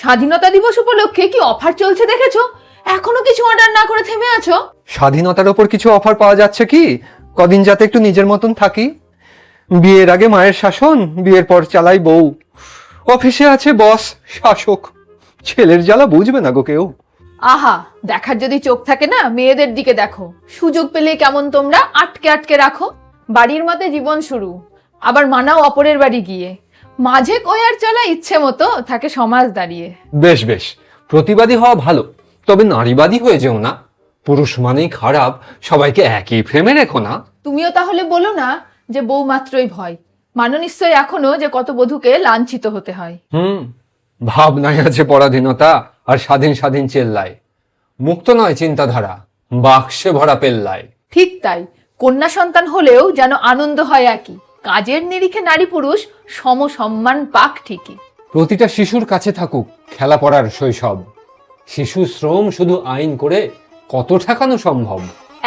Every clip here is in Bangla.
স্বাধীনতা দিবস উপলক্ষে কি অফার চলছে দেখেছো? এখনো কিছু অর্ডার না করে থেমে আছো? স্বাধীনতার ওপর কিছু অফার পাওয়া যাচ্ছে কি? কদিন যাতে একটু নিজের মতন থাকি। বিয়ের আগে মায়ের শাসন, বিয়ের পর চালাই বউ। অফিসে আছে বস, শাসক। ছেলের জ্বালা বুঝবে না গো কেউ। আহা, দেখার যদি চোখ থাকে না, মেয়েদের দিকে দেখো। সুযোগ পেলে কেমন তোমরা আটকে আটকে রাখো। বাড়ির মতে জীবন শুরু, আবার মানাও অপরের বাড়ি গিয়ে। মাঝে কয়ার চলা ইচ্ছে মতো থাকে সমাজ দাঁড়িয়ে। বেশ বেশ, প্রতিবাদী হওয়া ভালো, তবে নারীবাদী হয়ে যেও না। পুরুষ মানেই খারাপ, সবাইকে একই ফ্রেমে রেখো না। তুমিও তাহলে বলো না যে বউ মাত্রই ভয়। মানো নিশ্চয় এখনো যে কত বধূকে লাঞ্ছিত হতে হয়। ভাবনায় আছে পরাধীনতা, আর স্বাধীন স্বাধীন চেল্লায়। মুক্ত নয় চিন্তাধারা, বাক্সে ভরা পেল্লায়। ঠিক তাই, কন্যা সন্তান হলেও যেন আনন্দ হয় একই। কাজের নিরিখে নারী পুরুষ সম সম্মান পাক ঠিকই। প্রতিটা শিশুর কাছে থাকুক খেলা পড়ার শৈশব। শিশু শ্রম শুধু আইন করে কত ঠেকানো সম্ভব?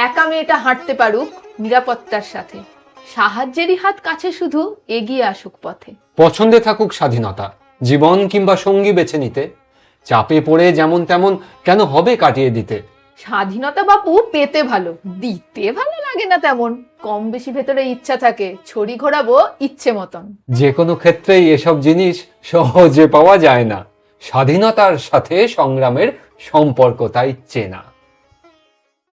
একা মেয়েটা হাঁটতে পারুক নিরাপত্তার সাথে, সাহায্যেরই হাত কাছে শুধু এগিয়ে আসুক পথে। পছন্দে থাকুক স্বাধীনতা, জীবন কিংবা সঙ্গী বেছে নিতে। চাপে পড়ে যেমন তেমন কেন হবে কাটিয়ে দিতে? স্বাধীনতা বাপু পেতে ভালো, দিতে ভালো লাগে না তেমন। কম বেশি ভেতরে ইচ্ছা থাকে, ছড়ি ঘোরাবো ইচ্ছে মতন। যে কোনো ক্ষেত্রেই এসব জিনিস সহজে পাওয়া যায় না। স্বাধীনতার সাথে সংগ্রামের সম্পর্ক তাই চেনা।